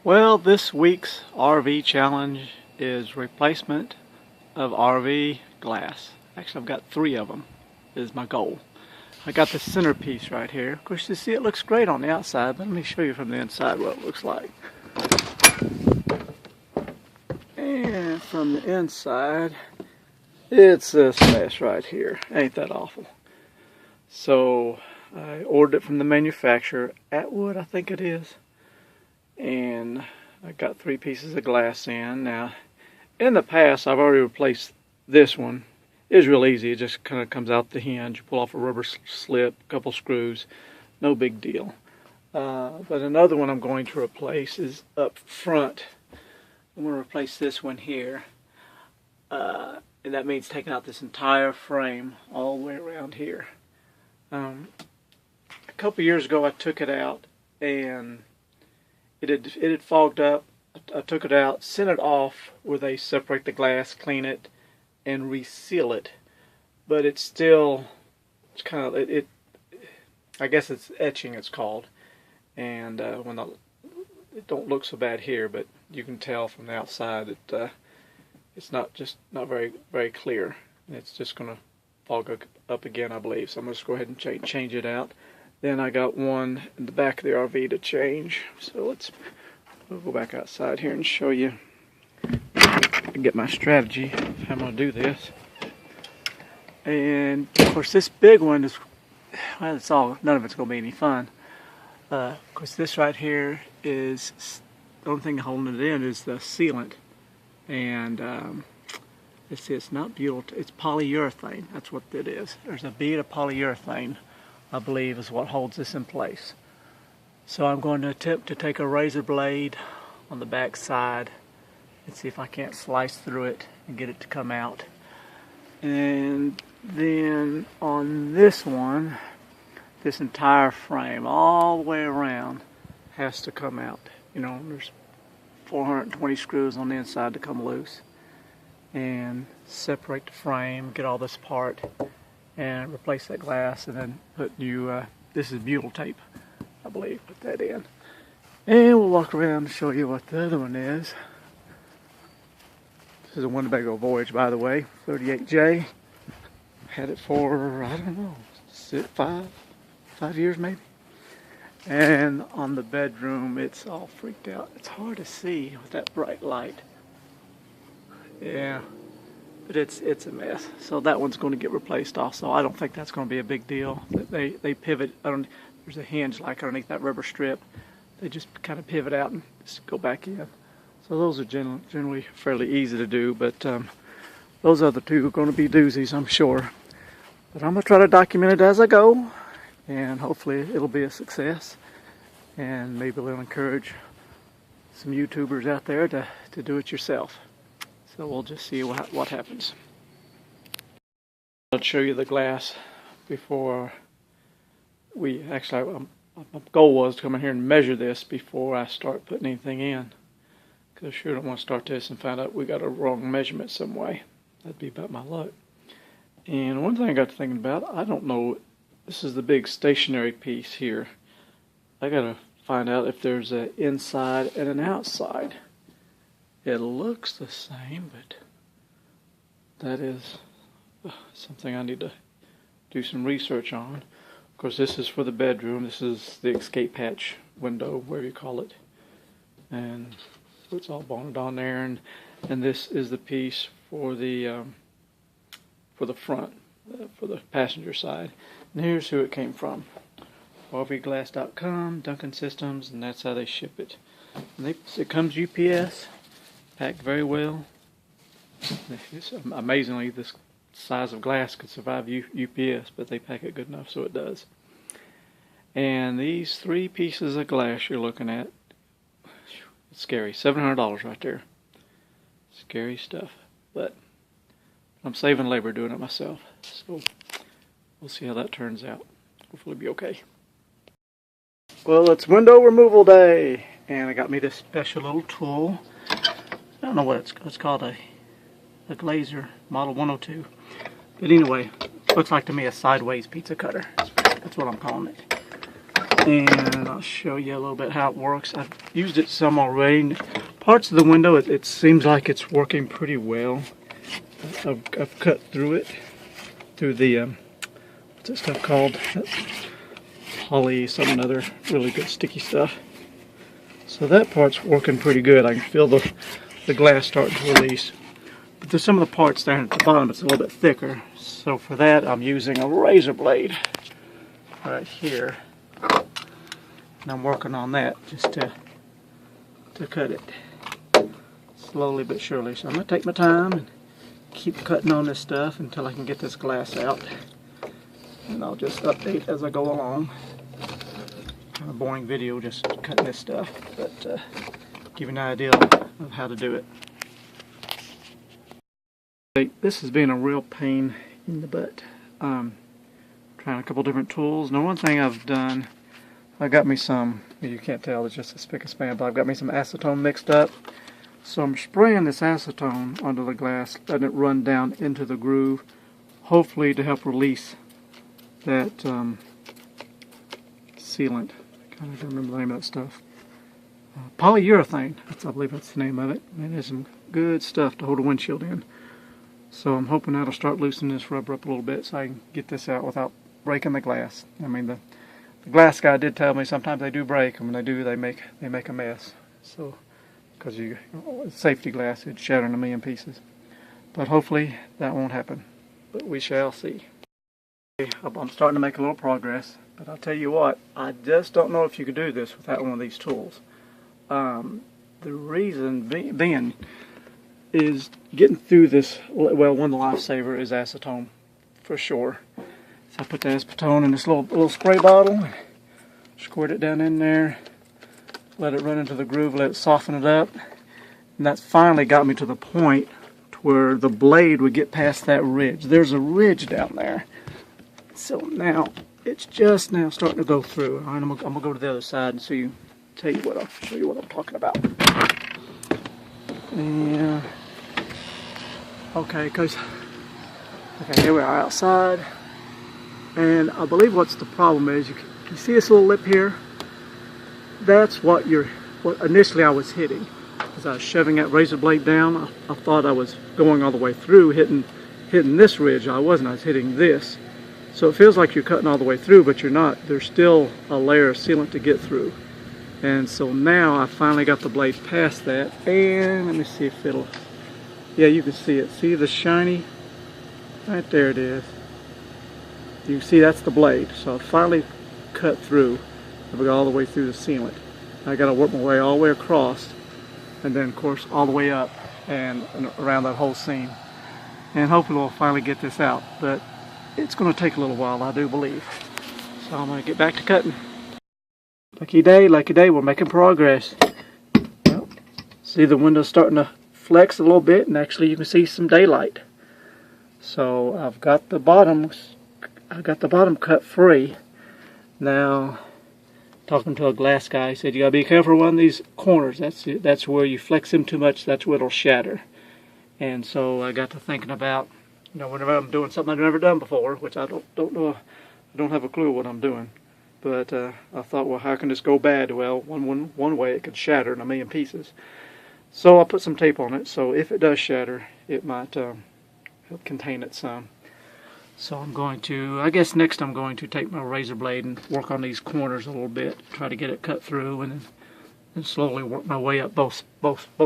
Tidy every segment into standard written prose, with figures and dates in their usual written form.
Well, this week's RV challenge is replacement of RV glass. Actually, I've got 3 of them is my goal. I got the centerpiece right here. Of course, you see it looks great on the outside, but let me show you from the inside what it looks like. And from the inside, it's this mess right here. Ain't that awful? So, I ordered it from the manufacturer, Atwood I think it is. And I got 3 pieces of glass in. Now, in the past, I've already replaced this one. It's real easy. It just kind of comes out the hinge. You pull off a rubber slip, a couple screws. No big deal. But another one I'm going to replace is up front. I'm going to replace this one here. And that means taking out this entire frame all the way around here. A couple years ago, I took it out and it had fogged up. I took it out, sent it off where they separate the glass, clean it, and reseal it. But it's still, it's kind of, I guess it's etching it's called. And it don't look so bad here, but you can tell from the outside that it's not very clear. And it's just going to fog up again, I believe. So I'm going to go ahead and change it out. Then I got one in the back of the RV to change. So we'll go back outside here and show you and get my strategy of how I'm going to do this. And of course this big one is, well, none of it's going to be any fun. Of course this right here is, the only thing holding it in is the sealant. And it's not butyl, it's polyurethane. That's what it is. There's a bead of polyurethane, I believe, is what holds this in place. So I'm going to attempt to take a razor blade on the back side and see if I can't slice through it and get it to come out. And then on this one, this entire frame all the way around has to come out. You know, there's 420 screws on the inside to come loose. And separate the frame, get all this apart, and replace that glass, and then put new, this is butyl tape, I believe, put that in. And we'll walk around and show you what the other one is. This is a Winnebago Voyage, by the way, 38J. Had it for, I don't know, 5 years maybe. And on the bedroom, it's all freaked out. It's hard to see with that bright light. Yeah, but it's a mess. So that one's going to get replaced also. I don't think that's going to be a big deal. They pivot. There's a hinge like underneath that rubber strip. They just kind of pivot out and just go back in. So those are generally fairly easy to do. But those other 2 are going to be doozies, I'm sure. But I'm going to try to document it as I go, and hopefully it'll be a success. And maybe it'll encourage some YouTubers out there to do it yourself. So we'll just see what happens. I'll show you the glass before we actually, my goal was to come in here and measure this before I start putting anything in. Because I sure don't want to start this and find out we got a wrong measurement some way. That'd be about my luck. And one thing I got to thinking about, I don't know, this is the big stationary piece here. I got to find out if there's an inside and an outside. It looks the same, but that is something I need to do some research on. Of course, this is for the bedroom. This is the escape hatch window, whatever you call it. And it's all bonded on there. And this is the piece for the front, for the passenger side. And here's who it came from. RVglass.com, Duncan Systems, and that's how they ship it. And it comes UPS. Packed very well. Amazingly, this size of glass could survive UPS, but they pack it good enough so it does. And these 3 pieces of glass you're looking at, it's scary. $700 right there. Scary stuff. But I'm saving labor doing it myself. So we'll see how that turns out. Hopefully it'll be okay. Well, it's window removal day, and I got me this special little tool. I don't know what it's called, a Glazer Model 102. But anyway, looks like to me a sideways pizza cutter. That's what I'm calling it. And I'll show you a little bit how it works. I've used it some already. Parts of the window, it seems like it's working pretty well. I've cut through it, through the, what's that stuff called? Poly, some other really good sticky stuff. So that part's working pretty good. I can feel the glass starting to release. But there's some of the parts down at the bottom, it's a little bit thicker. So for that, I'm using a razor blade right here. And I'm working on that just to cut it slowly but surely. So I'm going to take my time and keep cutting on this stuff until I can get this glass out. And I'll just update as I go along. Kind of boring video just cutting this stuff, but give you an idea of how to do it. This has been a real pain in the butt. Trying a couple different tools. Now one thing I've done, I got me some, you can't tell, it's just a spick and span, but I've got me some acetone mixed up. So I'm spraying this acetone onto the glass, letting it run down into the groove, hopefully to help release that sealant. I kind of don't remember the name of that stuff. Polyurethane, I believe that's the name of it. And there's some good stuff to hold a windshield in. So I'm hoping that'll start loosening this rubber up a little bit so I can get this out without breaking the glass. I mean, the glass guy did tell me sometimes they do break, and when they do, they make a mess. So, because safety glass, it'd shatter in a million pieces. But hopefully that won't happen. But we shall see. I'm starting to make a little progress, but I'll tell you what, I just don't know if you could do this without one of these tools. The reason being is getting through this. Well, one of the lifesaver is acetone, for sure. So I put the acetone in this little spray bottle, squirt it down in there, let it run into the groove, let it soften it up, and that's finally got me to the point where the blade would get past that ridge. There's a ridge down there. So now it's just now starting to go through. All right, I'm gonna go to the other side and show you what I'm talking about. And okay, here we are outside, and I believe what's the problem is you see this little lip here. That's what initially I was hitting. As I was shoving that razor blade down, I thought I was going all the way through, hitting this ridge. I wasn't. I was hitting this. So it feels like you're cutting all the way through, but you're not. There's still a layer of sealant to get through. And so now I finally got the blade past that, and let me see if it'll, yeah, you can see it. See the shiny? Right there it is. You can see that's the blade. So I finally cut through. I got all the way through the sealant. I got to work my way all the way across, and then of course all the way up and around that whole seam. And hopefully we'll finally get this out. But it's going to take a little while, I do believe. So I'm going to get back to cutting. Lucky day, we're making progress. Well, see the window's starting to flex a little bit, and actually you can see some daylight. So I've got the bottom cut free. Now, talking to a glass guy, he said you gotta be careful of one of these corners. That's where you flex them too much, that's where it'll shatter. And so I got to thinking about, whenever I'm doing something I've never done before, which I don't know, I don't have a clue what I'm doing. But I thought, well, how can this go bad? Well, one way it could shatter in a million pieces. So I put some tape on it, so if it does shatter, it might help contain it some. So I'm going to, I guess next I'm going to take my razor blade and work on these corners a little bit, try to get it cut through, and then slowly work my way up both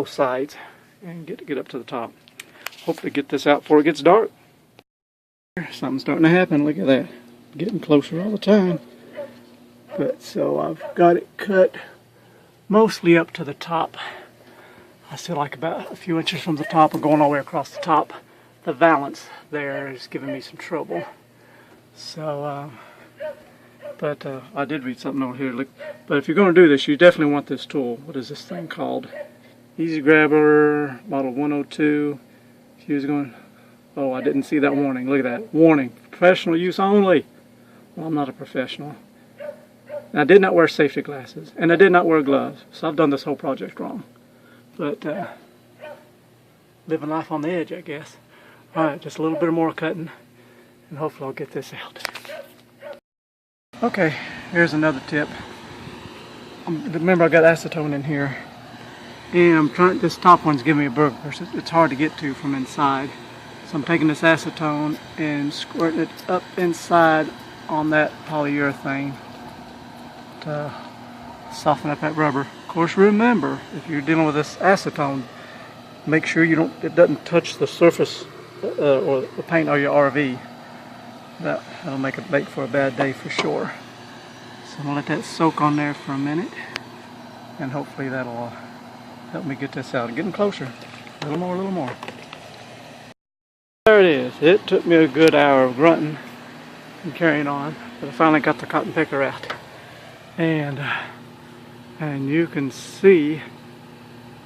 sides and get up to the top. Hopefully get this out before it gets dark. Something's starting to happen. Look at that. Getting closer all the time. But so I've got it cut mostly up to the top. I still like about a few inches from the top, or going all the way across the top. The valance there is giving me some trouble. So, but I did read something over here. Look, but if you're going to do this, you definitely want this tool. What is this thing called? Easy Grabber, model 102. Fuse going. Oh, I didn't see that warning. Look at that. Warning. Professional use only. Well, I'm not a professional. And I did not wear safety glasses. And I did not wear gloves. So I've done this whole project wrong. But, living life on the edge, I guess. Alright, just a little bit more cutting. And hopefully I'll get this out. Okay, here's another tip. Remember I got acetone in here, and I'm trying. This top one's giving me a burger. It's hard to get to from inside, so I'm taking this acetone and squirting it up inside on that polyurethane to soften up that rubber. Of course, remember, if you're dealing with this acetone, make sure it doesn't touch the surface or the paint or your RV. That'll make for a bad day for sure. So I'm gonna let that soak on there for a minute, and hopefully that'll help me get this out. Getting closer. A little more, a little more. There it is. It took me a good hour of grunting and carrying on, but I finally got the cotton picker out. And you can see,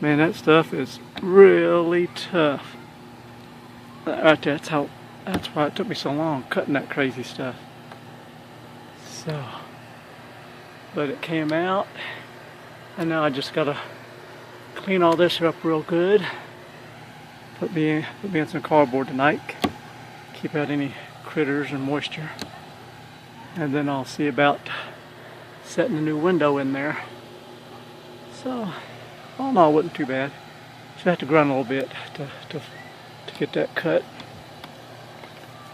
man, that stuff is really tough. Right there, that's why it took me so long cutting that crazy stuff. So, but it came out, and now I just gotta clean all this up real good. Put me in some cardboard tonight. Keep out any critters or moisture, and then I'll see about setting a new window in there. So, all in all, it wasn't too bad. Just have to grunt a little bit to get that cut.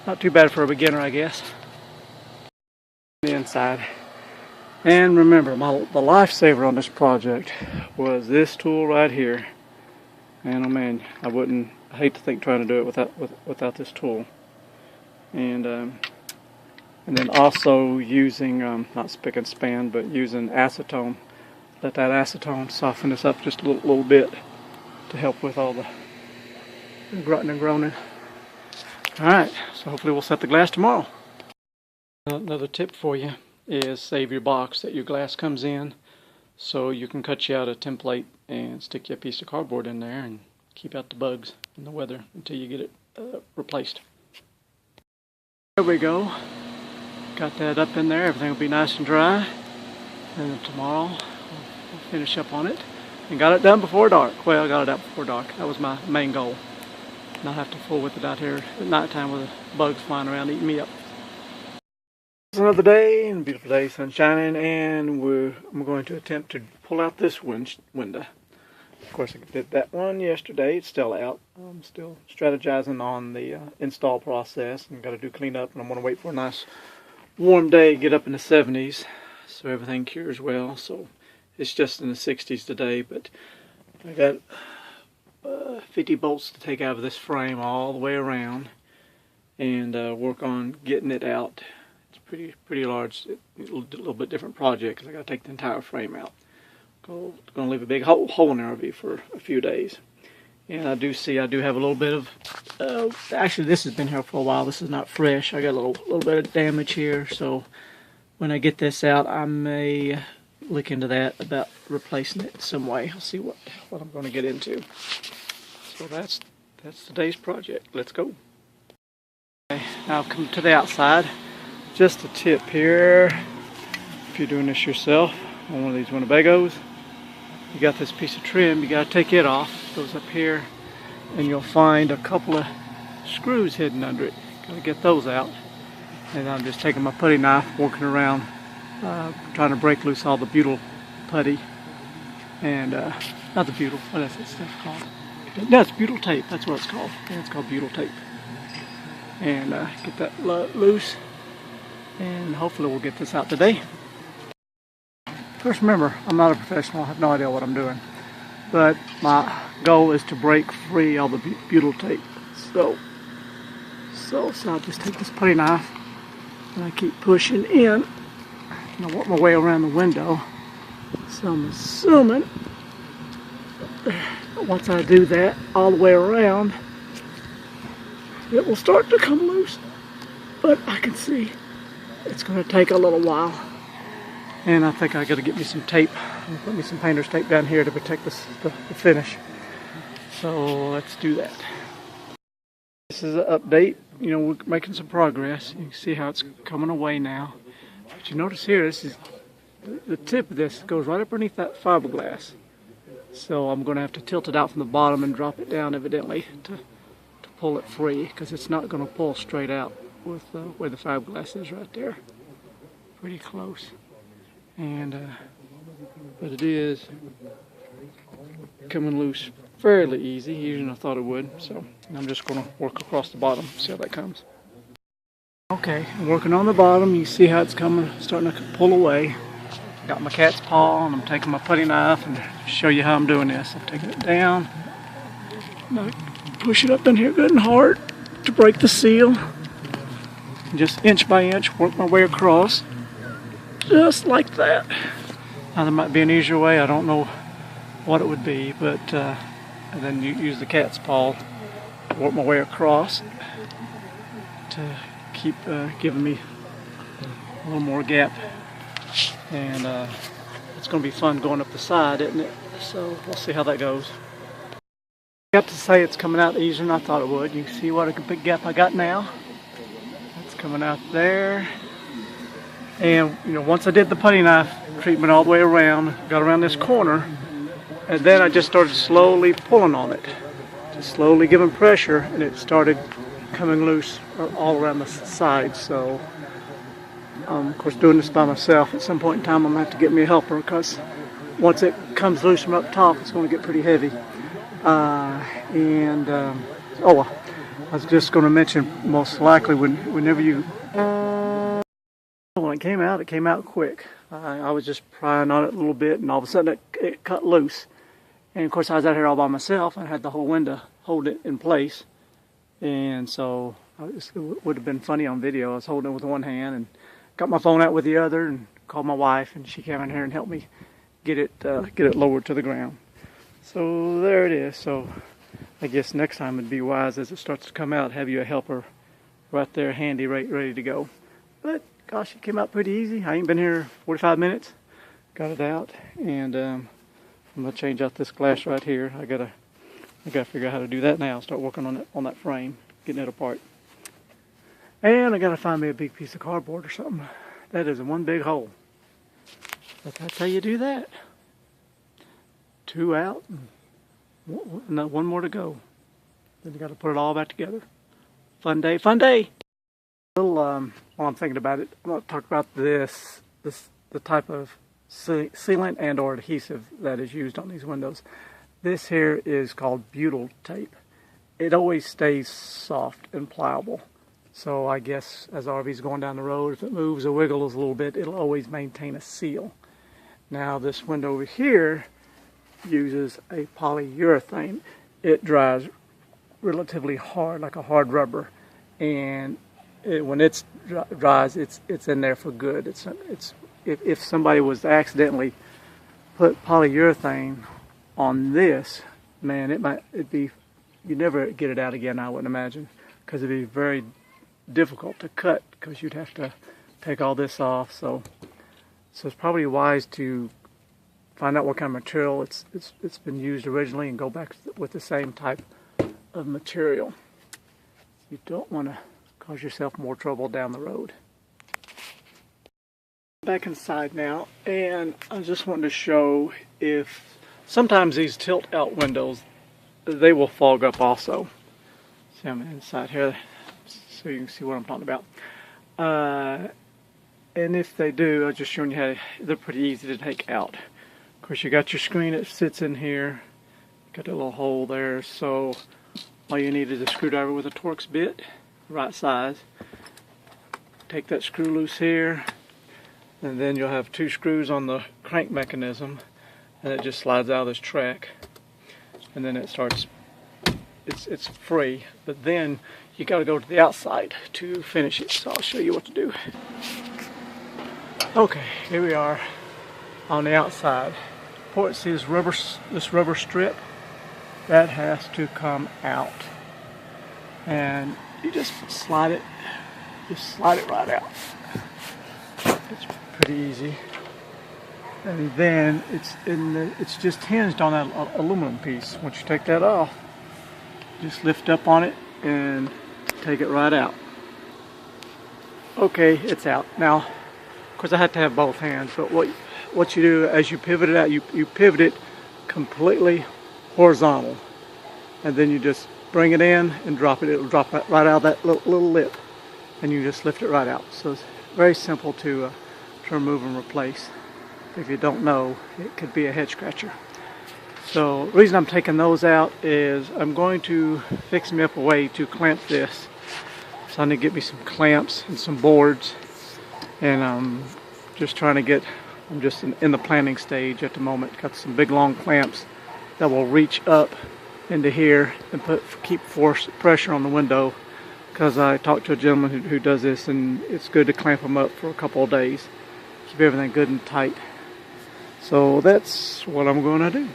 Not too bad for a beginner, I guess. The inside. And remember, the lifesaver on this project was this tool right here. And oh man, I hate to think trying to do it without this tool. And then also using not spick and span, but using acetone. Let that acetone soften this up just a little bit to help with all the grunting and groaning. Alright, so hopefully we'll set the glass tomorrow. Another tip for you is save your box that your glass comes in, so you can cut you out a template and stick you a piece of cardboard in there and keep out the bugs and the weather until you get it replaced. There we go. Got that up in there. Everything will be nice and dry, and then tomorrow we'll finish up on it. And got it done before dark. Well, I got it out before dark. That was my main goal. Not have to fool with it out here at nighttime with the bugs flying around eating me up. It's another day, and a beautiful day, sun shining, and I'm going to attempt to pull out this window. Of course, I did that one yesterday. It's still out. I'm still strategizing on the install process, and got to do cleanup, and I'm going to wait for a nice warm day, get up in the 70s, so everything cures well. So it's just in the 60s today, but I got 50 bolts to take out of this frame all the way around, and work on getting it out. It's pretty large, a little bit different project because I got to take the entire frame out. Going to leave a big hole in the RV for a few days. And I do have a little bit of, actually this has been here for a while. This is not fresh. I got a little bit of damage here, so when I get this out, I may look into that about replacing it some way. I'll see what I'm going to get into. So that's today's project. Let's go. Okay, now I've come to the outside. Just a tip here, if you're doing this yourself on one of these Winnebagos, you got this piece of trim, you got to take it off. It goes up here, and you'll find a couple of screws hidden under it. Got to get those out. And I'm just taking my putty knife, working around, trying to break loose all the butyl putty, and not the butyl. What is that stuff called? No, it's butyl tape. That's what it's called. Yeah, it's called butyl tape. And get that loose, and hopefully we'll get this out today. First, remember, I'm not a professional. I have no idea what I'm doing, but my goal is to break free all the butyl tape. So I'll just take this putty knife, and I keep pushing in, and I work my way around the window. So I'm assuming once I do that all the way around, it will start to come loose. But I can see it's going to take a little while. And I think I got to get me some tape. I'll put me some painter's tape down here to protect the finish. So let's do that. This is an update. You know, we're making some progress. You can see how it's coming away now. But you notice here, this is the tip of this goes right up underneath that fiberglass. So I'm going to have to tilt it out from the bottom and drop it down evidently to pull it free, because it's not going to pull straight out with where the fiberglass is right there. Pretty close. and but it is coming loose fairly easy, easier than I thought it would. So I'm just going to work across the bottom, see how that comes. Okay, I'm working on the bottom. You see how it's coming, starting to pull away. Got my cat's paw, and I'm taking my putty knife and show you how I'm doing this. I'm taking it down, and I push it up in here good and hard to break the seal. And just inch by inch, work my way across, just like that. Now there might be an easier way. I don't know what it would be, but and then you use the cat's paw, work my way across to keep giving me a little more gap. And it's going to be fun going up the side, isn't it? So we'll see how that goes. I have to say it's coming out easier than I thought it would. You can see what a big gap I got now. It's coming out there. And you know, once I did the putty knife treatment all the way around, got around this corner, and then I just started slowly pulling on it. Just slowly giving pressure, and it started coming loose all around the sides. So of course, doing this by myself, at some point in time I'm going to have to get me a helper, because once it comes loose from up top, it's going to get pretty heavy. Oh, I was just going to mention, most likely whenever you, when it came out quick. I was just prying on it a little bit, and all of a sudden it cut loose. And of course I was out here all by myself. I had the whole window hold it in place, and so it would have been funny on video. I was holding it with one hand and got my phone out with the other, and called my wife, and she came in here and helped me get it lowered to the ground. So there it is. So I guess next time it'd be wise, as it starts to come out, have you a helper right there handy, ready to go. But gosh, it came out pretty easy. I ain't been here 45 minutes. Got it out, and I'm gonna change out this glass right here. I gotta figure out how to do that now. Start working on that frame, getting it apart. And I gotta find me a big piece of cardboard or something. That is one big hole. But that's how you do that. 2 out, and one more to go. Then you gotta put it all back together. Fun day, fun day. While I'm thinking about it, I'm gonna talk about the type of sealant and or adhesive that is used on these windows. This here is called butyl tape. It always stays soft and pliable. So I guess as RV's going down the road, if it moves or wiggles a little bit, it'll always maintain a seal. Now this window over here uses a polyurethane. It dries relatively hard, like a hard rubber, and when it dries, it's in there for good. If somebody was to accidentally put polyurethane on this, man, you'd never get it out again, I wouldn't imagine, because it'd be very difficult to cut, because you'd have to take all this off. So it's probably wise to find out what kind of material it's been used originally and go back with the same type of material. You don't want to cause yourself more trouble down the road. Back inside now, and I just wanted to show, if sometimes these tilt out windows, they will fog up also. See, I'm inside here so you can see what I'm talking about. And if they do, I'm just showing you how they're pretty easy to take out. Of course, you got your screen that sits in here, got a little hole there, so all you need is a screwdriver with a Torx bit, right size. Take that screw loose here, and then you'll have 2 screws on the crank mechanism, and it just slides out of this track, and then it starts, it's free, but then you got to go to the outside to finish it. So I'll show you what to do. Okay, here we are on the outside. See this rubber strip? That has to come out, and you just slide it right out. It's pretty easy. And then it's just hinged on that aluminum piece. Once you take that off, just lift up on it and take it right out. Okay, it's out. Now, of course I had to have both hands, but what you do as you pivot it out, you pivot it completely horizontal, and then you just bring it in and drop it. It'll drop right out of that little lip, and you just lift it right out. So it's very simple to remove and replace. if you don't know, it could be a head scratcher. So the reason I'm taking those out is I'm going to fix me up a way to clamp this. So I need to get me some clamps and some boards, and I'm just trying to get, I'm just in the planning stage at the moment. Got some big long clamps that will reach up into here and keep force pressure on the window, because I talked to a gentleman who does this, and it's good to clamp them up for a couple of days, keep everything good and tight. So that's what I'm going to do.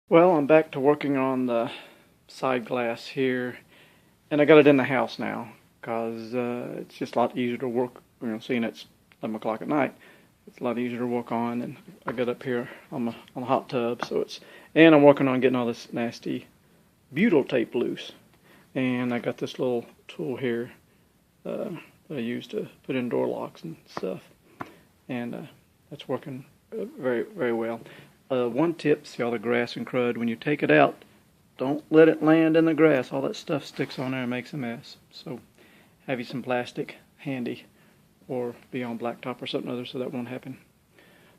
Well, I'm back to working on the side glass here, and I got it in the house now because it's just a lot easier to work, seeing it's 11 o'clock at night. It's a lot easier to work on, and I got up here on the hot tub, so and I'm working on getting all this nasty butyl tape loose. And I got this little tool here that I use to put in door locks and stuff, and that's working very, very well. One tip, see all the grass and crud, when you take it out, don't let it land in the grass. All that stuff sticks on there and makes a mess. So have you some plastic handy, or be on blacktop or something other, so that won't happen.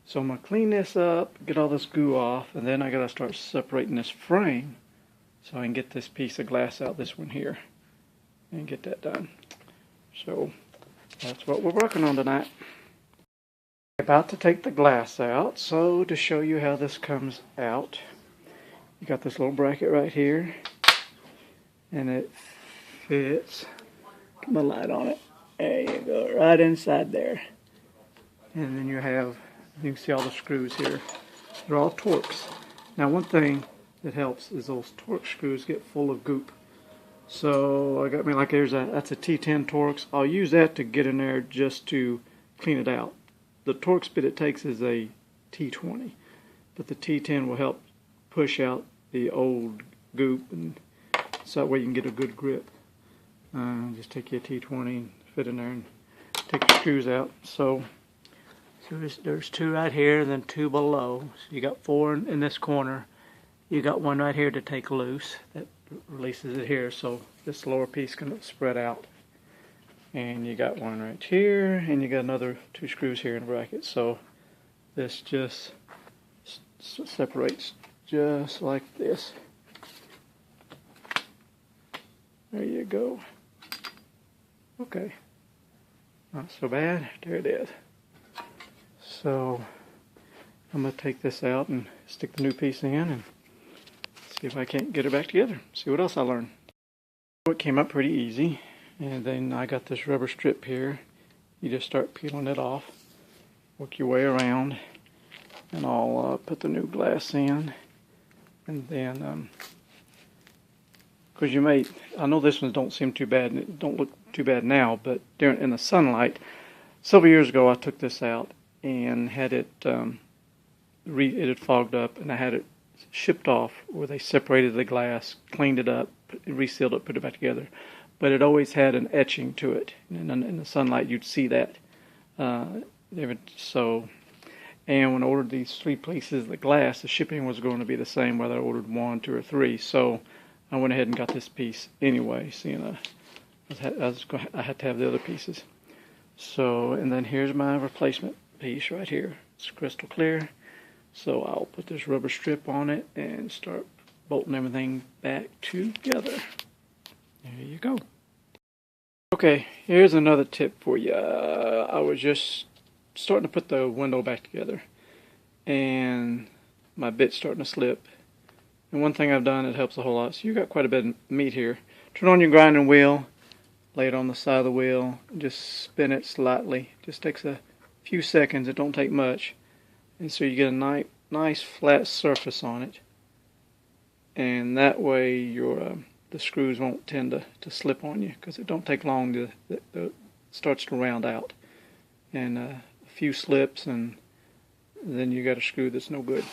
So I'm going to clean this up, get all this goo off, and then I got to start separating this frame so I can get this piece of glass out, this one here, and get that done. So that's what we're working on tonight. About to take the glass out, so to show you how this comes out, you got this little bracket right here, and it fits, put my light on it, there you go, right inside there. And then you can see all the screws here, they're all Torx. Now one thing that helps is those Torx screws get full of goop. So I got me, like that's a T10 Torx. I'll use that to get in there just to clean it out. The Torx bit it takes is a T20, but the T10 will help push out the old goop, and so that way you can get a good grip. Just take your T20 and fit in there and take the screws out. So there's two right here and then two below. So you got four in this corner. You got one right here to take loose. That releases it here, so this lower piece can spread out. And you got one right here, and you got another two screws here in the bracket. So this just separates just like this. There you go. Okay, not so bad. There it is. So I'm going to take this out and stick the new piece in and see if I can't get it back together. See what else I learned. It came up pretty easy. And then I got this rubber strip here. You just start peeling it off, work your way around, and I'll put the new glass in. And then, because I know this one don't seem too bad, and it don't look too bad now, but in the sunlight, several years ago I took this out and had it, it had fogged up, and I had it shipped off where they separated the glass, cleaned it up, resealed it, put it back together. But it always had an etching to it. And in the sunlight, you'd see that. And when I ordered these 3 pieces of the glass, the shipping was going to be the same whether I ordered 1, 2, or 3. So I went ahead and got this piece anyway, seeing I had to have the other pieces. So, and then here's my replacement piece right here. It's crystal clear. So I'll put this rubber strip on it and start bolting everything back together. There you go. Okay, here's another tip for you. I was just starting to put the window back together, and my bit's starting to slip. And one thing I've done that helps a whole lot, so you got quite a bit of meat here. Turn on your grinding wheel, lay it on the side of the wheel, and just spin it slightly. Just takes a few seconds, it don't take much. And so you get a nice flat surface on it. And that way the screws won't tend to slip on you, because it don't take long to it starts to round out. And a few slips, and then you got a screw that's no good.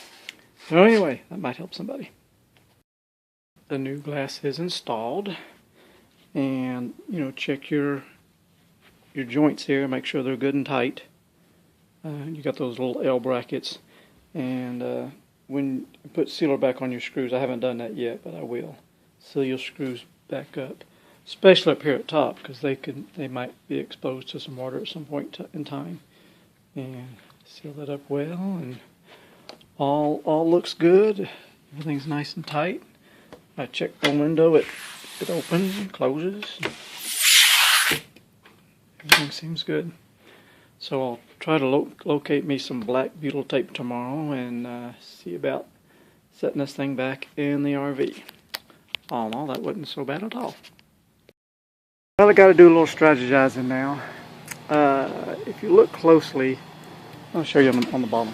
So anyway, that might help somebody. The new glass is installed, and check your joints here, make sure they're good and tight. You got those little L brackets, and when you put sealer back on your screws, I haven't done that yet, but I will. Seal your screws back up, especially up here at top, because they might be exposed to some water at some point in time. And seal that up well, and all looks good. Everything's nice and tight. I checked the window, it opens and closes. Everything seems good. So I'll try to locate me some black butyl tape tomorrow and see about setting this thing back in the RV. All in all, that wasn't so bad at all. Well, I got to do a little strategizing now. If you look closely, I'll show you on the bottom.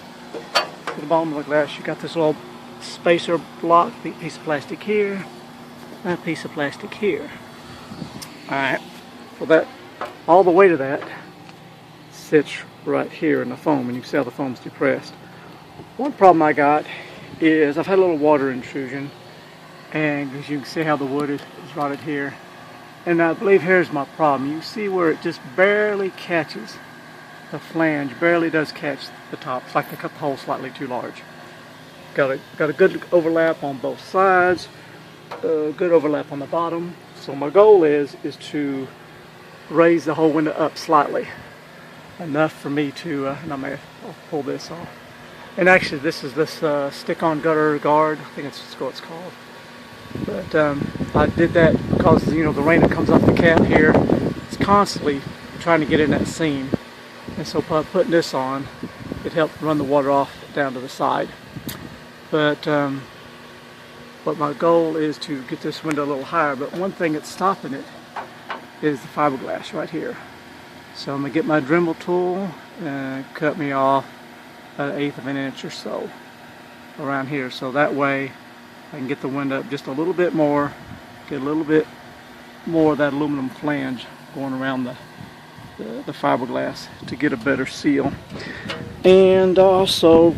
At the bottom of the glass, you got this little spacer block, piece of plastic here, and a piece of plastic here. Alright, so that, all the weight of that sits right here in the foam, and you can see how the foam's depressed. One problem I got is I've had a little water intrusion, and as you can see how the wood is rotted here. And I believe here's my problem. You see where it just barely catches the flange, barely does catch the top. It's like they cut the hole slightly too large. Got a good overlap on both sides, good overlap on the bottom. So my goal is to raise the whole window up slightly, enough for me to, and I'll pull this off. And actually this is this stick-on gutter guard, I think that's what it's called. But I did that because, you know, the rain that comes off the cap here, it's constantly trying to get in that seam. And so by putting this on, it helped run the water off down to the side. But my goal is to get this window a little higher. But one thing that's stopping it is the fiberglass right here. So I'm going to get my Dremel tool and cut me off an 1/8 of an inch or so around here. So that way I can get the window up just a little bit more, get a little bit more of that aluminum flange going around the fiberglass to get a better seal. And also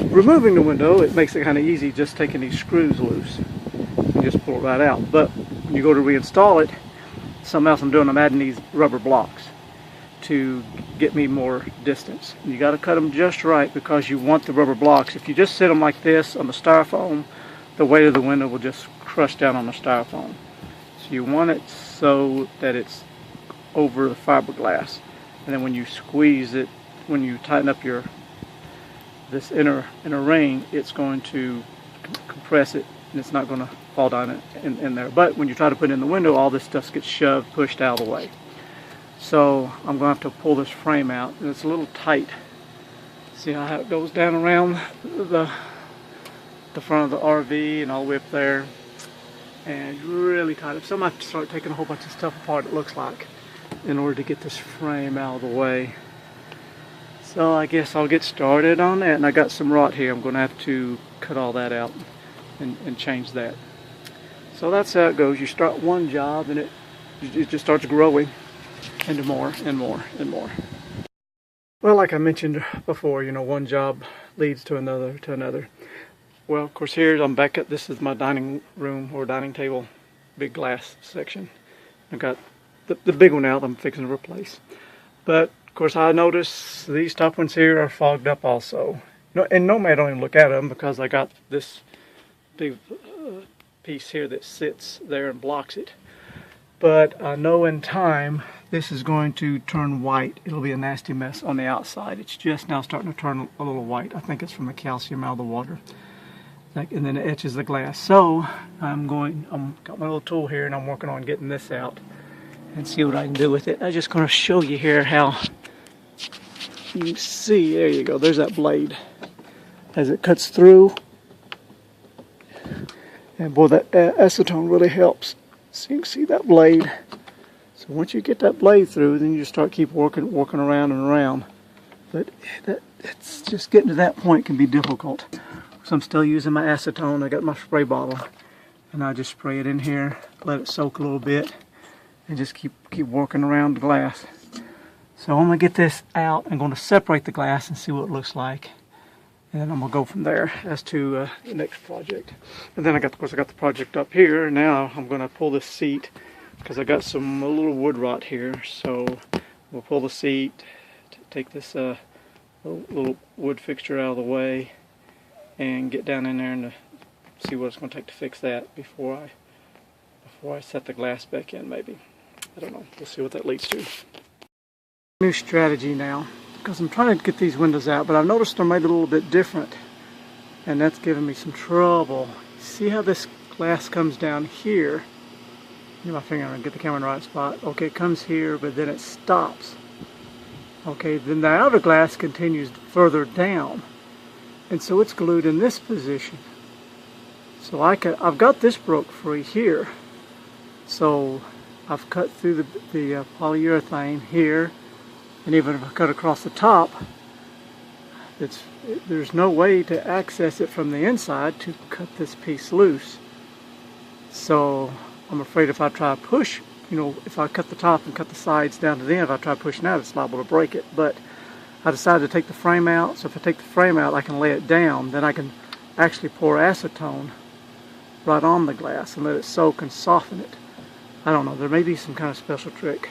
removing the window, it makes it kind of easy just taking these screws loose and just pull it right out. But when you go to reinstall it, something else I'm doing, I'm adding these rubber blocks to get me more distance. You got to cut them just right because you want the rubber blocks. If you just sit them like this on the styrofoam, the weight of the window will just crush down on the styrofoam. So you want it so that it's over the fiberglass, and then when you squeeze it, when you tighten up this inner ring, it's going to compress it, and it's not going to fall down in there. But when you try to put it in the window, all this stuff gets shoved, pushed out of the way. So I'm going to have to pull this frame out, and it's a little tight. See how it goes down around the front of the RV and all the way up there, and it's really tight. So I'm going to have to start taking a whole bunch of stuff apart, it looks like, in order to get this frame out of the way. So I guess I'll get started on that, and I got some rot here. I'm going to have to cut all that out and change that. So that's how it goes. You start one job and it just starts growing into more and more and more. Well, like I mentioned before, you know, one job leads to another to another. Well, of course, here I'm back at, this is my dining room or dining table, big glass section. I've got the big one out I'm fixing to replace. But, of course, I notice these top ones here are fogged up also. No, and normally I don't even look at them because I got this big piece here that sits there and blocks it. But I know in time this is going to turn white. It'll be a nasty mess on the outside. It's just now starting to turn a little white. I think it's from the calcium out of the water. And then it etches the glass. So got my little tool here, and I'm working on getting this out and see what I can do with it. I'm just going to show you here how you can see. There you go. There's that blade as it cuts through, and boy, that acetone really helps. So you can see that blade. So once you get that blade through, then you just start working around and around. But it's just getting to that point can be difficult. So I'm still using my acetone. I got my spray bottle, and I just spray it in here, let it soak a little bit, and just keep working around the glass. So I'm gonna get this out. I'm gonna separate the glass and see what it looks like, and then I'm gonna go from there as to the next project. And then of course I got the project up here. Now I'm gonna pull this seat because I got a little wood rot here. So we'll pull the seat, take this little wood fixture out of the way, and get down in there and see what it's going to take to fix that before I set the glass back in, maybe. I don't know. We'll see what that leads to. New strategy now. because I'm trying to get these windows out, but I've noticed they're made a little bit different, and that's giving me some trouble. See how this glass comes down here? Get my finger and get the camera in the right spot. Okay, it comes here, but then it stops. Okay, then the outer glass continues further down, and so it's glued in this position. So I've got this broke free here. So I've cut through the polyurethane here, and even if I cut across the top, there's no way to access it from the inside to cut this piece loose. So I'm afraid if I try to push, if I cut the top and cut the sides down to the end, if I try pushing out, it's liable to break it. But I decided to take the frame out, so if I take the frame out, I can lay it down. Then I can actually pour acetone right on the glass and let it soak and soften it. I don't know, there may be some kind of special trick.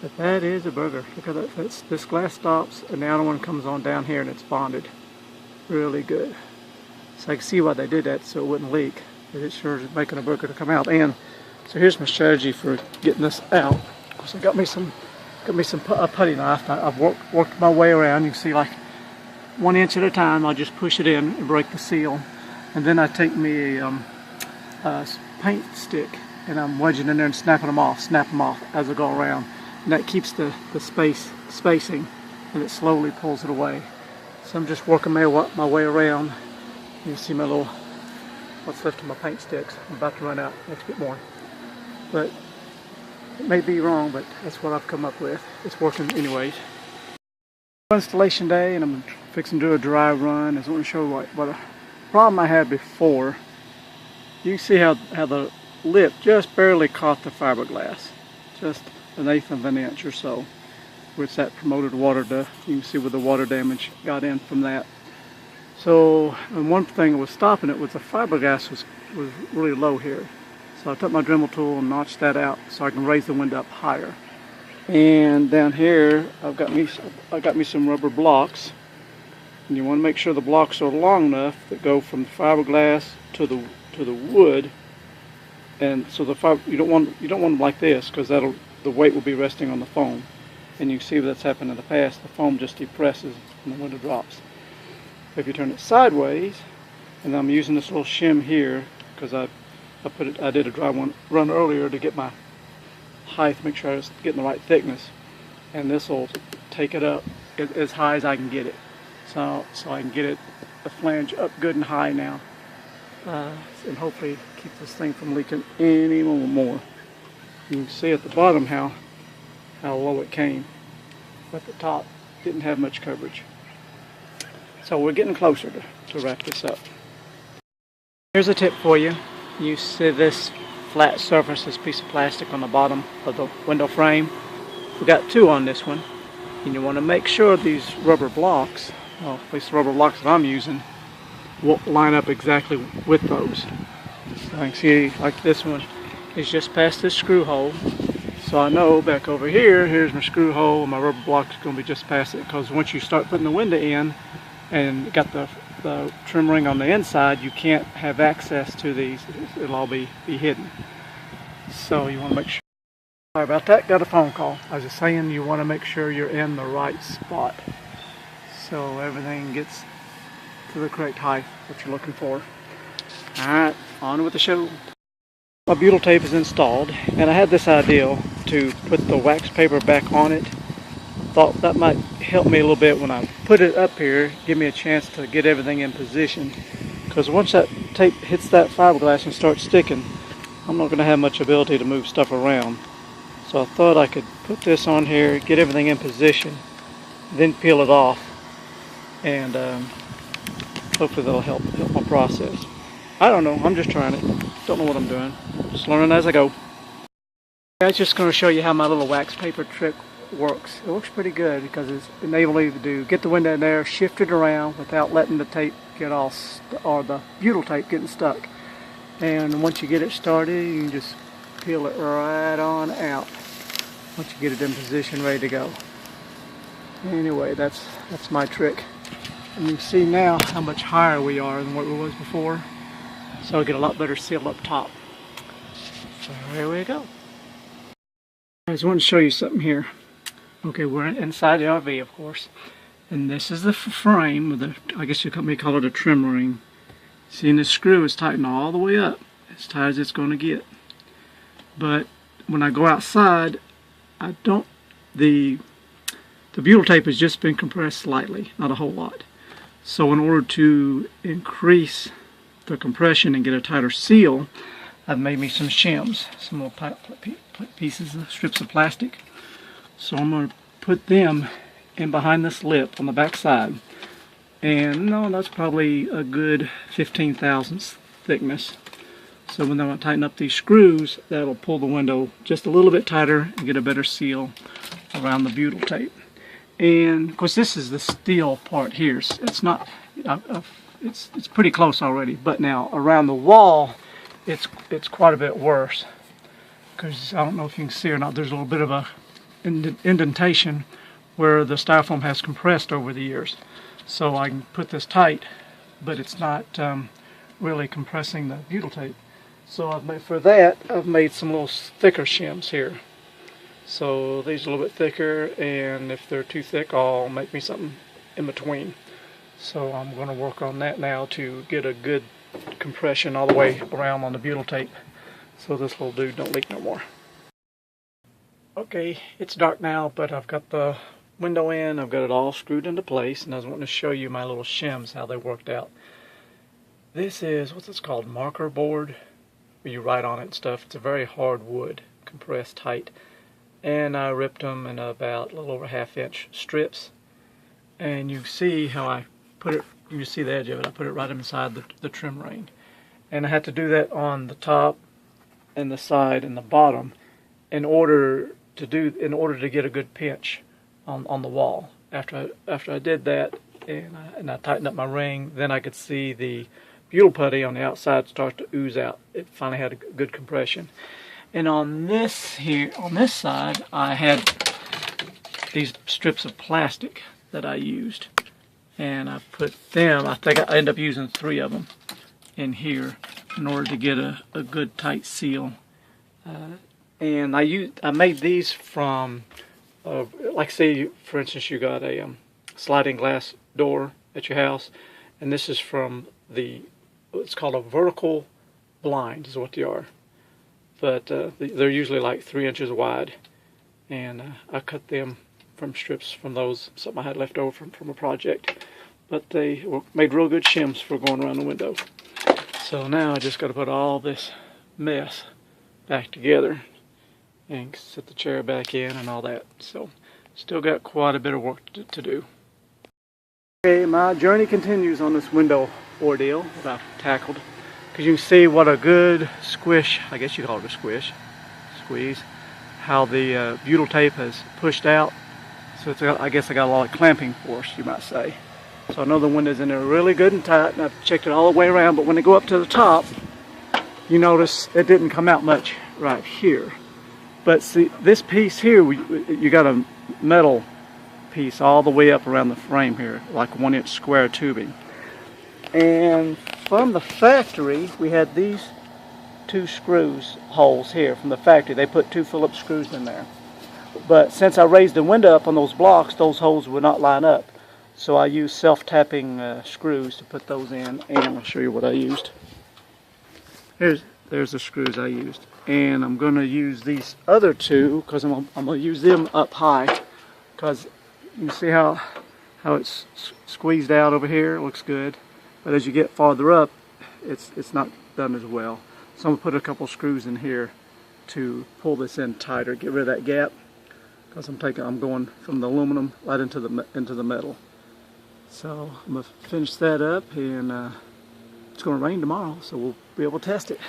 But that is a burger. Look at that. This glass stops, and the outer one comes on down here, and it's bonded. Really good. So I can see why they did that, so it wouldn't leak. But it sure is making a burger to come out. And so here's my strategy for getting this out. Of course, I got me a putty knife. I've worked my way around. You can see, like 1 inch at a time. I'll just push it in and break the seal, and then I take me a paint stick, and I'm wedging in there and snap them off as I go around. And that keeps the spacing, and it slowly pulls it away. So I'm just working my way around. You can see what's left of my paint sticks. I'm about to run out next bit more. But it may be wrong, but that's what I've come up with. It's working anyways. Installation day, and I'm fixing to do a dry run. I just want to show what a problem I had before. You can see how the lip just barely caught the fiberglass. Just 1/8 of an inch or so, which that promoted water to, you can see where the water damage got in from that. So, and one thing that was stopping it was the fiberglass was really low here. So I took my Dremel tool and notched that out so I can raise the window up higher. And down here I got me some rubber blocks, and you want to make sure the blocks are long enough that go from the fiberglass to the wood. And so you don't want them like this, because the weight will be resting on the foam, and you can see that's happened in the past. The foam just depresses and the window drops. If you turn it sideways, and I'm using this little shim here because I did a dry run earlier to get my height, make sure I was getting the right thickness, and this will take it up as high as I can get it. So I can get the flange up good and high now, and hopefully keep this thing from leaking any more. You can see at the bottom how low it came, but the top didn't have much coverage. So we're getting closer to wrap this up. Here's a tip for you. You see this flat surface, this piece of plastic on the bottom of the window frame. We got 2 on this one, and you want to make sure these rubber blocks, well, at least the rubber blocks that I'm using, will line up exactly with those. So I can see, like this one is just past this screw hole, so I know back over here's my screw hole, and my rubber block is going to be just past it, because once you start putting the window in and got the trim ring on the inside, you can't have access to these. It'll all be hidden. So you want to make sure. Sorry about that, got a phone call. I was just saying, you want to make sure you're in the right spot so everything gets to the correct height, what you're looking for. Alright, on with the show. My butyl tape is installed, and I had this idea to put the wax paper back on it. Thought that might help me a little bit when I put it up here, give me a chance to get everything in position, because once that tape hits that fiberglass and starts sticking, I'm not going to have much ability to move stuff around. So I thought I could put this on here, get everything in position, then peel it off, and hopefully that'll help my process. I don't know, I'm just trying it. Don't know what I'm doing. Just learning as I go. I was just going to show you how my little wax paper trick works. It works pretty good because it's enabling you to get the window in there, shift it around without letting the tape get all or the butyl tape getting stuck. And once you get it started, you can just peel it right on out once you get it in position, ready to go. Anyway, that's my trick. And you can see now how much higher we are than what we was before. So I get a lot better seal up top. So here we go. I just want to show you something here. Okay, we're inside the RV, of course. And this is the frame with the, I guess you may call it a trim ring. See, and this screw is tightened all the way up, as tight as it's going to get. But when I go outside, I don't, the butyl tape has just been compressed slightly, not a whole lot. So in order to increase the compression and get a tighter seal, I've made me some shims, some little pieces of strips of plastic. So I'm going to put them in behind this lip on the back side. And no, that's probably a good 15 thousandths thickness. So when I tighten up these screws, that'll pull the window just a little bit tighter and get a better seal around the butyl tape. And of course, this is the steel part here. It's not, it's pretty close already. But now around the wall, it's quite a bit worse. Because I don't know if you can see or not, there's a little bit of a indentation where the styrofoam has compressed over the years. So I can put this tight, but it's not really compressing the butyl tape. So I've made some little thicker shims here. So these are a little bit thicker, and if they're too thick, I'll make me something in between. So I'm going to work on that now to get a good compression all the way around on the butyl tape, so this little dude don't leak no more. Okay, it's dark now, but I've got the window in, I've got it all screwed into place, and I was wanting to show you my little shims, how they worked out. This is, what's this called, marker board, where you write on it and stuff. It's a very hard wood, compressed tight, and I ripped them in about a little over 1/2 inch strips, and you see how I put it, you see the edge of it, I put it right inside the trim ring. And I had to do that on the top and the side and the bottom in order to get a good pinch on the wall. After I did that and I tightened up my ring, then I could see the butyl putty on the outside start to ooze out. It finally had a good compression. And on this side, I had these strips of plastic that I used, and I put them, I think I ended up using 3 of them in here in order to get a good tight seal. And I made these from like say for instance you got a sliding glass door at your house, and this is from it's called a vertical blind is what they are, but they're usually like 3 inches wide, and I cut them from strips from those, something I had left over from a project, but they made real good shims for going around the window. So now I just got to put all this mess back together and set the chair back in and all that. So still got quite a bit of work to do. Okay, my journey continues on this window ordeal that I've tackled, because you can see what a good squish, I guess you call it a squeeze, how the butyl tape has pushed out. So it's I guess I got a lot of clamping force, you might say. So I know the window's in there really good and tight, and I've checked it all the way around, but when they go up to the top, you notice it didn't come out much right here. But see, this piece here, you got a metal piece all the way up around the frame here, like 1 inch square tubing. And from the factory, we had these 2 holes here from the factory. They put 2 Phillips screws in there. But since I raised the window up on those blocks, those holes would not line up. So I used self-tapping screws to put those in, and I'll show you what I used. There's the screws I used. And I'm going to use these other 2 because I'm going to use them up high, because you see how it's squeezed out over here. It looks good, but as you get farther up, it's not done as well. So I'm going to put a couple screws in here to pull this in tighter, get rid of that gap, because I'm going from the aluminum right into the metal. So I'm going to finish that up, and it's going to rain tomorrow, so we'll be able to test it.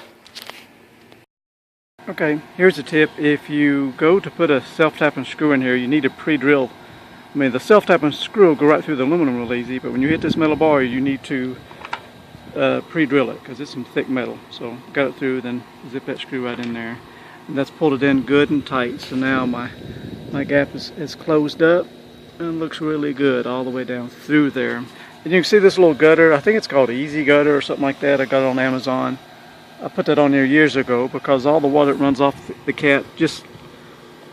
Okay, here's a tip. If you go to put a self-tapping screw in here, you need to pre-drill. I mean, the self-tapping screw will go right through the aluminum real easy, but when you hit this metal bar, you need to pre-drill it, because it's some thick metal. So got it through, then zip that screw right in there. And that's pulled it in good and tight. So now my gap is closed up and looks really good all the way down through there. And you can see this little gutter. I think it's called Easy Gutter or something like that. I got it on Amazon. I put that on there years ago because all the water that runs off the cat just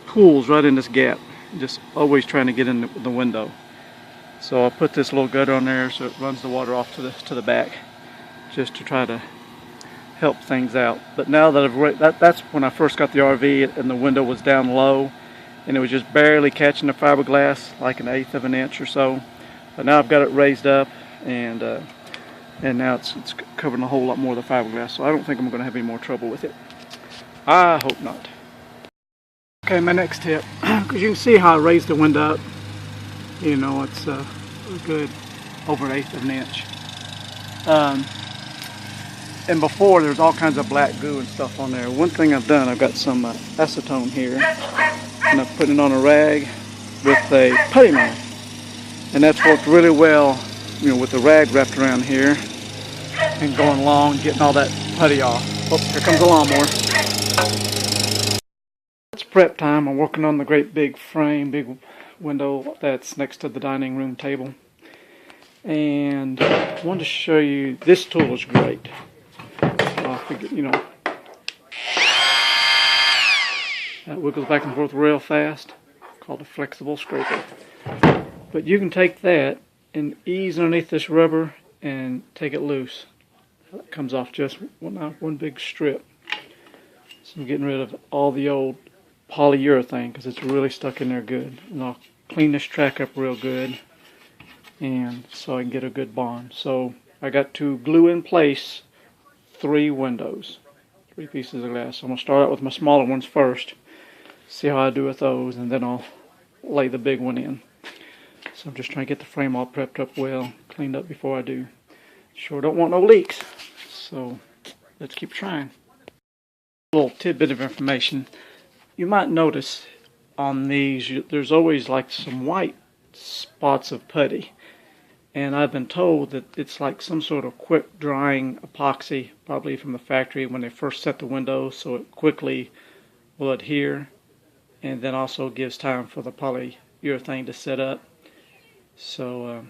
pools right in this gap. just always trying to get in the window. So I put this little gutter on there so it runs the water off to the back, just to try to help things out. But now that that's when I first got the RV and the window was down low and it was just barely catching the fiberglass, like 1/8 of an inch or so. But now I've got it raised up, and now it's covering a whole lot more of the fiberglass, so I don't think I'm going to have any more trouble with it. I hope not. Okay, my next tip, because you can see how I raised the window up. You know, it's a good over 1/8 of an inch. And before, there's all kinds of black goo and stuff on there. One thing I've done, I've got some acetone here, and I'm putting it on a rag with a putty knife. And that's worked really well, you know, with the rag wrapped around here and going along, getting all that putty off. Oh, here comes the lawnmower. It's prep time. I'm working on the great big frame, big window that's next to the dining room table. And I wanted to show you, this tool is great. I figured, you know, that wiggles back and forth real fast, called a flexible scraper. But you can take that and ease underneath this rubber and take it loose. It comes off just one big strip. So I'm getting rid of all the old polyurethane because it's really stuck in there good. And I'll clean this track up real good, and so I can get a good bond. So I got to glue in place 3 windows, 3 pieces of glass. So I'm going to start out with my smaller ones first, see how I do with those, and then I'll lay the big one in. So I'm just trying to get the frame all prepped up well, cleaned up before I do. Sure don't want no leaks, so let's keep trying. A little tidbit of information. You might notice on these, there's always like some white spots of putty. And I've been told that it's like some sort of quick drying epoxy, probably from the factory when they first set the windows, so it quickly will adhere, and then also gives time for the polyurethane to set up. So,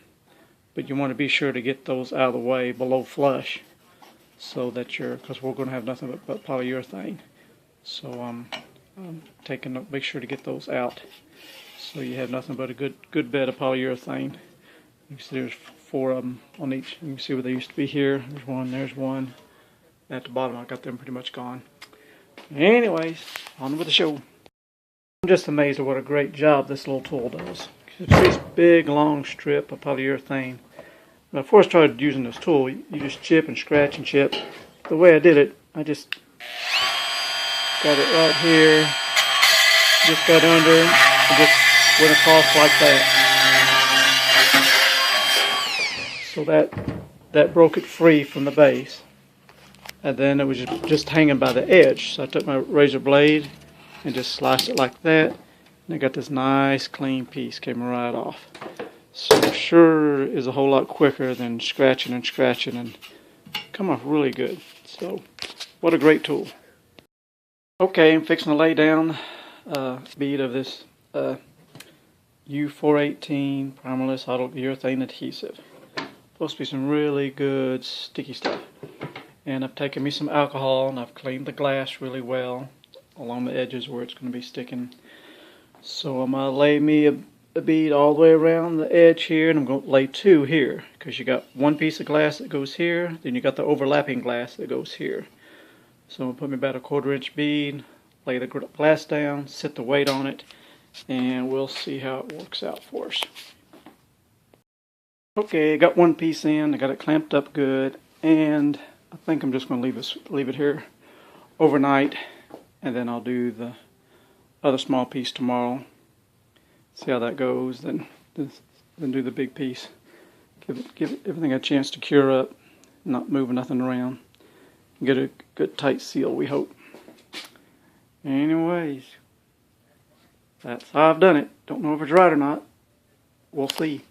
but you want to be sure to get those out of the way below flush, so that because we're going to have nothing but polyurethane. So I'm make sure to get those out, so you have nothing but a good bed of polyurethane. You can see there's 4 of them on each. You can see where they used to be here. There's one. At the bottom, I got them pretty much gone. Anyways, on with the show. I'm just amazed at what a great job this little tool does. It's this big, long strip of polyurethane. When I first started using this tool, you just chip and scratch and chip. The way I did it, I just got it right here, just got under, and just went across like that. So that broke it free from the base, and then it was just hanging by the edge. So I took my razor blade and just sliced it like that, and I got this nice clean piece, came right off. So it sure is a whole lot quicker than scratching and come off really good. So what a great tool. Okay, I'm fixing to lay down a bead of this U418 primerless polyurethane adhesive. Supposed to be some really good sticky stuff. And I've taken me some alcohol and I've cleaned the glass really well along the edges where it's going to be sticking. So I'm going to lay me a bead all the way around the edge here, and I'm going to lay 2 here, because you got one piece of glass that goes here, then you got the overlapping glass that goes here. So I'm going to put me about a 1/4 inch bead, lay the glass down, set the weight on it, and we'll see how it works out for us. Okay, I got one piece in, I got it clamped up good, and I think I'm just going to leave it here overnight, and then I'll do the other small piece tomorrow. See how that goes, then do the big piece. Give everything a chance to cure up, not moving nothing around. Get a good tight seal, we hope. Anyways, that's how I've done it. Don't know if it's right or not. We'll see.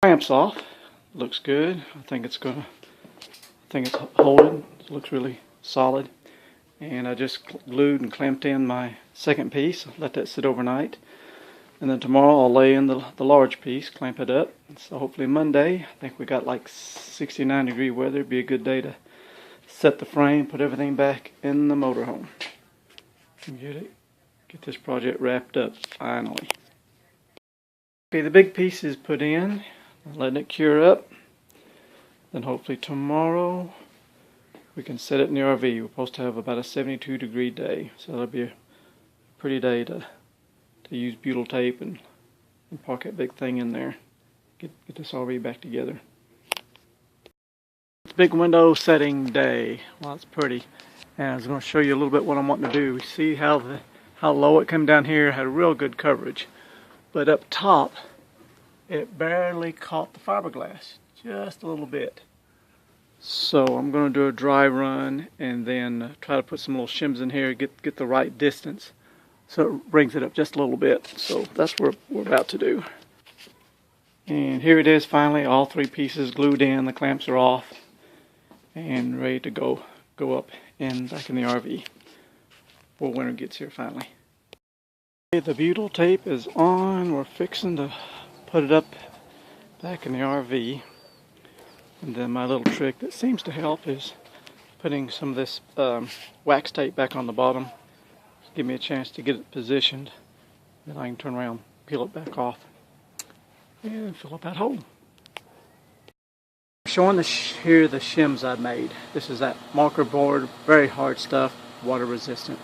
Clamps off. Looks good. I think it's holding. It looks really solid. And I just glued and clamped in my second piece. Let that sit overnight. And then tomorrow I'll lay in the large piece, clamp it up. So hopefully Monday, I think we got like 69-degree weather. It'd be a good day to set the frame, put everything back in the motorhome. Get get this project wrapped up finally. Okay, the big piece is put in, letting it cure up. Then hopefully tomorrow we can set it in the RV. We're supposed to have about a 72-degree day, so that'll be a pretty day to use butyl tape and park that big thing in there. Get this RV back together. It's a big window setting day. Well, it's pretty. And I was going to show you a little bit what I'm wanting to do. We see how low it came down here, had real good coverage. But up top, it barely caught the fiberglass, just a little bit. So I'm going to do a dry run and then try to put some little shims in here, get the right distance, so it brings it up just a little bit. So that's what we're about to do. And here it is finally, all three pieces glued in, the clamps are off, and ready to go up and back in the RV before winter gets here finally. Okay, the butyl tape is on. We're fixing to put it up back in the RV. And then my little trick that seems to help is putting some of this wax tape back on the bottom. Give me a chance to get it positioned. Then I can turn around, peel it back off, and fill up that hole. Showing here the shims I made. This is that marker board, very hard stuff, water resistant.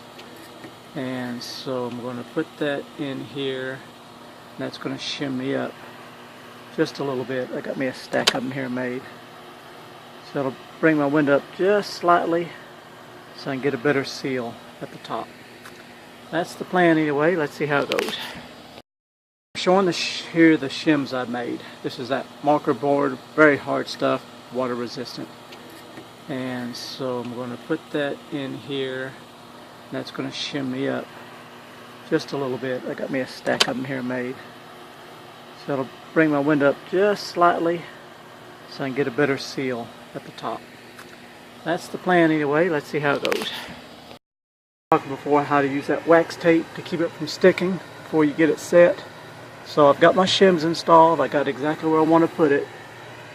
And so I'm going to put that in here, and that's going to shim me up just a little bit. I got me a stack of them here made. So it'll bring my window up just slightly so I can get a better seal at the top. That's the plan anyway. Let's see how it goes. Showing here the shims I made. This is that marker board, very hard stuff, water resistant. And so I'm going to put that in here, and that's going to shim me up just a little bit. I got me a stack of them here made. So it'll bring my window up just slightly so I can get a better seal at the top. That's the plan anyway. Let's see how it goes. I talked before how to use that wax tape to keep it from sticking before you get it set. So I've got my shims installed. I got exactly where I want to put it.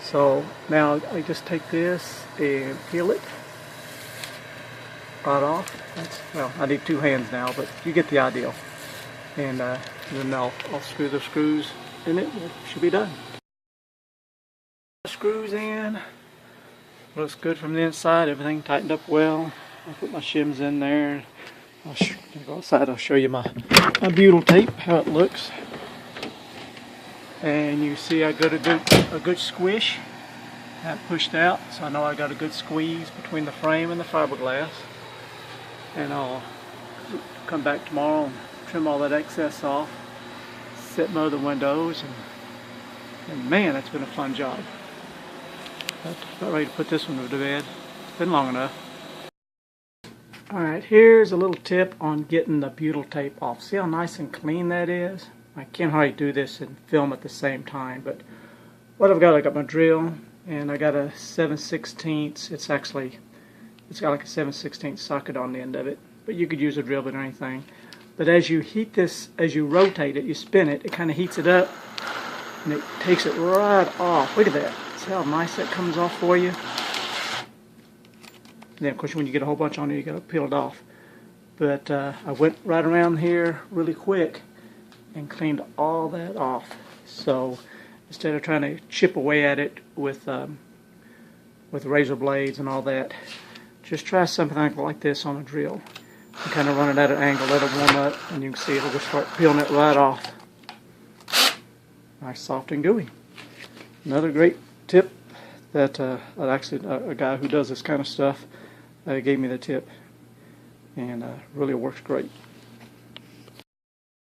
So now I just take this and peel it right off. Well, I need two hands now, but you get the idea. And then I'll screw the screws in it. It should be done. Screws in. Looks good from the inside. Everything tightened up well. I'll put my shims in there. I'll go outside. I'll show you my butyl tape, how it looks. And you see I got a good squish. That pushed out, so I know I got a good squeeze between the frame and the fiberglass. And I'll come back tomorrow and trim all that excess off, set my other windows, and man, that's been a fun job. But about ready to put this one to bed. It's been long enough. Alright, here's a little tip on getting the butyl tape off. See how nice and clean that is? I can't hardly do this and film at the same time, but what I've got, I got my drill, and I got a 7/16. It's got like a 7/16 socket on the end of it, but you could use a drill bit or anything. But as you heat this, as you rotate it, you spin it, it kind of heats it up, and it takes it right off. Look at that. See how nice that comes off for you? And then of course when you get a whole bunch on it, you got to peel it off. But I went right around here really quick and cleaned all that off. So instead of trying to chip away at it with razor blades and all that, just try something like this on a drill. You kind of run it at an angle, let it warm up, and you can see it'll just start peeling it right off. Nice, soft and gooey. Another great tip that actually a guy who does this kind of stuff gave me the tip, and really works great.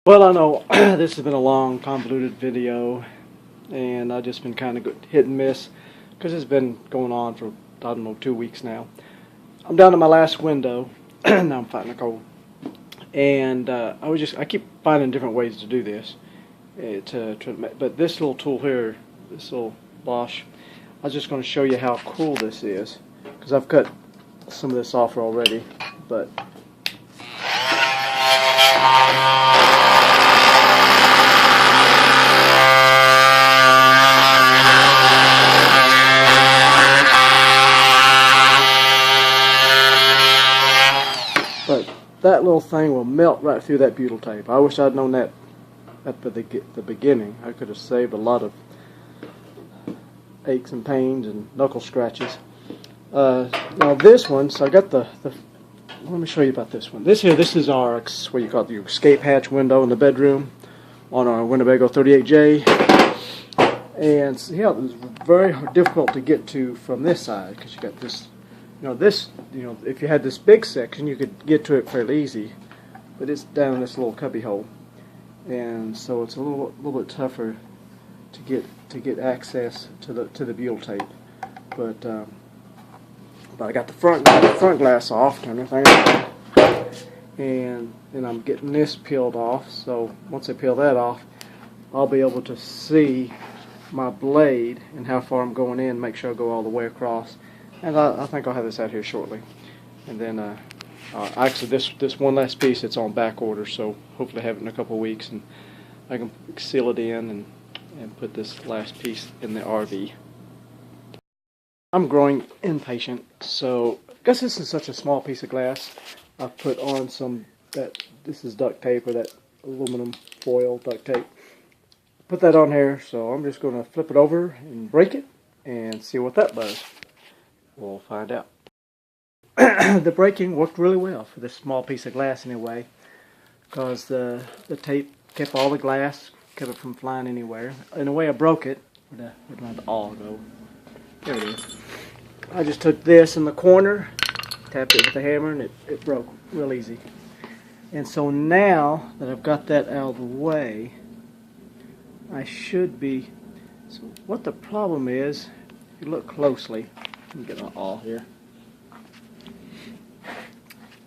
Well, I know this has been a long, convoluted video, and I've just been kind of hit and miss because it's been going on for, I don't know, 2 weeks now. I'm down to my last window. Now I'm fighting a cold, and I keep finding different ways to do this. But this little tool here, this little Bosch, I was just going to show you how cool this is, because I've cut some of this off already, but that little thing will melt right through that butyl tape. I wish I'd known that at the beginning. I could have saved a lot of aches and pains and knuckle scratches. Now this one, so I got the let me show you about this one. This is our, what you call it, your escape hatch window in the bedroom on our Winnebago 38J. And so, yeah, it was very difficult to get to from this side because you got this, if you had this big section, you could get to it fairly easy, but it's down in this little cubby hole, and so it's a little bit tougher to get access to the butyl tape. But I got the front glass off and everything, and then I'm getting this peeled off. So once I peel that off, I'll be able to see my blade and how far I'm going in, make sure I go all the way across. And I think I'll have this out here shortly. And then actually this one last piece, it's on back order, so hopefully I have it in a couple of weeks and I can seal it in and put this last piece in the RV. I'm growing impatient, so because this is such a small piece of glass, I've put on this is duct tape, or that aluminum foil duct tape. Put that on here, so I'm just going to flip it over and break it and see what that does. We'll find out. The breaking worked really well for this small piece of glass anyway, because the tape kept all the glass, kept it from flying anywhere. In a way, I broke it. Where'd the awl go? There it is. I just took this in the corner, tapped it with the hammer, and it broke real easy. And so now that I've got that out of the way, I should be. So what the problem is, if you look closely, let me get my awl here.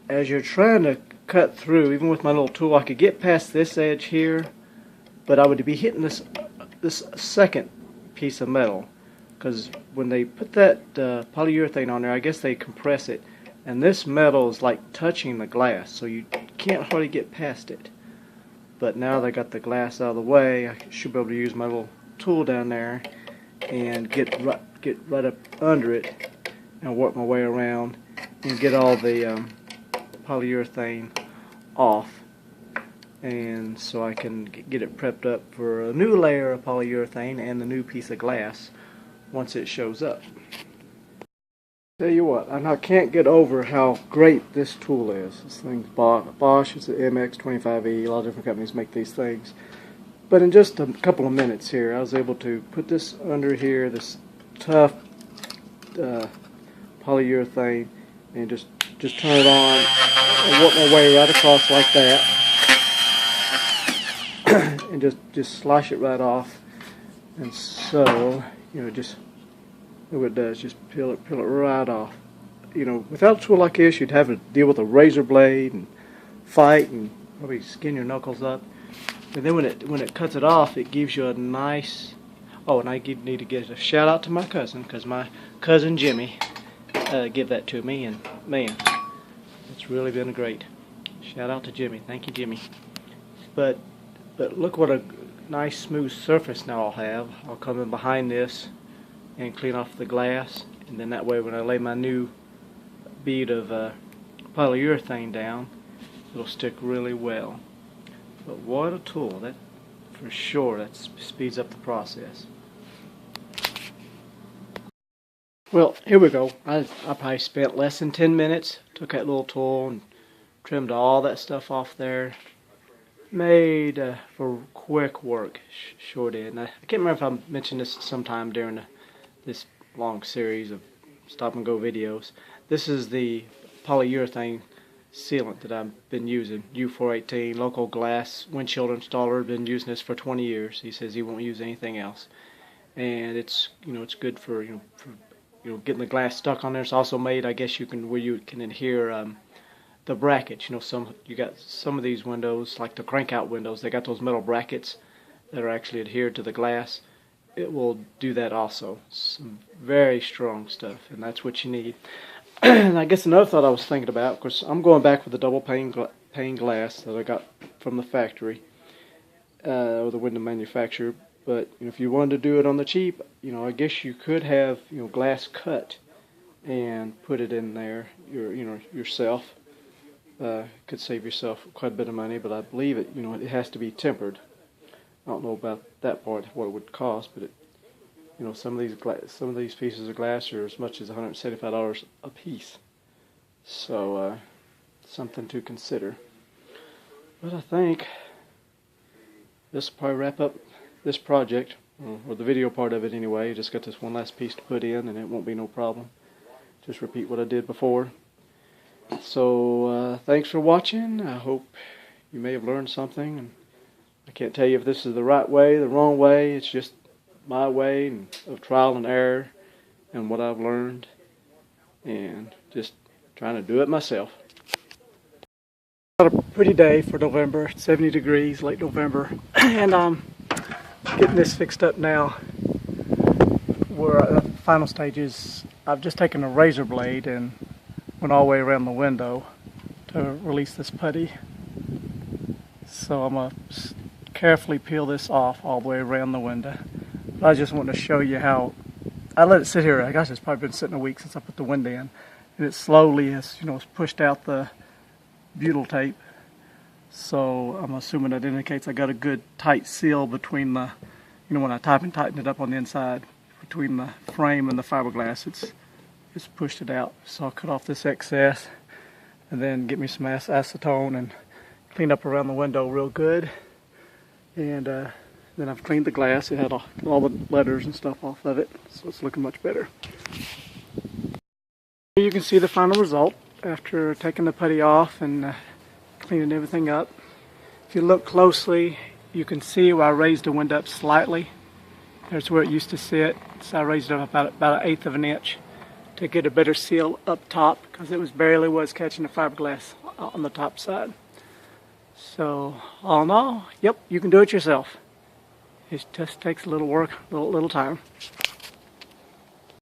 As you're trying to cut through, even with my little tool, I could get past this edge here, but I would be hitting this second piece of metal, because when they put that polyurethane on there, I guess they compress it, and this metal is like touching the glass, so you can't hardly get past it. But now that I got the glass out of the way, I should be able to use my little tool down there and get right up under it and work my way around and get all the polyurethane off, and so I can get it prepped up for a new layer of polyurethane and the new piece of glass once it shows up. Tell you what, I can't get over how great this tool is. This thing's Bosch, it's an MX25E, a lot of different companies make these things. But in just a couple of minutes here, I was able to put this under here, this tough polyurethane, and just turn it on and work my way right across like that, and just slice it right off. And so, just what it does, just peel it right off. Without a tool like this, you'd have to deal with a razor blade and fight and probably skin your knuckles up. And then when it cuts it off, it gives you a nice. Oh, and I need to give a shout out to my cousin, because my cousin Jimmy give that to me, and man, it's really been great. Shout out to Jimmy. Thank you, Jimmy. But look what a nice smooth surface now I'll have. I'll come in behind this and clean off the glass, and then that way when I lay my new bead of polyurethane down, it'll stick really well. But what a tool. That for sure, that speeds up the process. Well, here we go. I probably spent less than 10 minutes, took that little tool and trimmed all that stuff off there. Made for quick work, sure did. And I can't remember if I mentioned this sometime during this long series of stop and go videos. This is the polyurethane sealant that I've been using, U418, local glass windshield installer. Been using this for 20 years. He says he won't use anything else, and it's it's good for getting the glass stuck on there. It's also made, I guess, where you can adhere the brackets. You got some of these windows, like the crank out windows, they got those metal brackets that are actually adhered to the glass. It will do that also. Some very strong stuff, and that's what you need. And I guess another thought I was thinking about, of course, I'm going back with the double pane glass that I got from the factory, or the window manufacturer. But if you wanted to do it on the cheap, I guess you could have glass cut and put it in there yourself. Could save yourself quite a bit of money, but I believe it, it has to be tempered. I don't know about that part, what it would cost, but some of these pieces of glass are as much as $175 a piece. So something to consider. But I think this will probably wrap up this project, or the video part of it anyway. Just got this one last piece to put in, and it won't be no problem. Just repeat what I did before. So thanks for watching. I hope you may have learned something. And I can't tell you if this is the right way, the wrong way. It's just my way of trial and error and what I've learned, and just trying to do it myself. Got a pretty day for November, 70 degrees, late November, and getting this fixed up now. We're at the final stages. I've just taken a razor blade and went all the way around the window to release this putty. So I'm going to carefully peel this off all the way around the window. But I just wanted to show you how I let it sit here. I guess it's probably been sitting a week since I put the window in, and it slowly has, it's pushed out the butyl tape. So I'm assuming that indicates I got a good tight seal between the, when I tighten it up on the inside, between the frame and the fiberglass, it's pushed it out. So I'll cut off this excess and then get me some acetone and clean up around the window real good. And then I've cleaned the glass. It had all the letters and stuff off of it, so it's looking much better. You can see the final result after taking the putty off and cleaning everything up. If you look closely, you can see where I raised the window up slightly. There's where it used to sit, so I raised it up about 1/8 of an inch to get a better seal up top, because it was catching the fiberglass on the top side. So all in all, yep, you can do it yourself. It just takes a little work, a little time.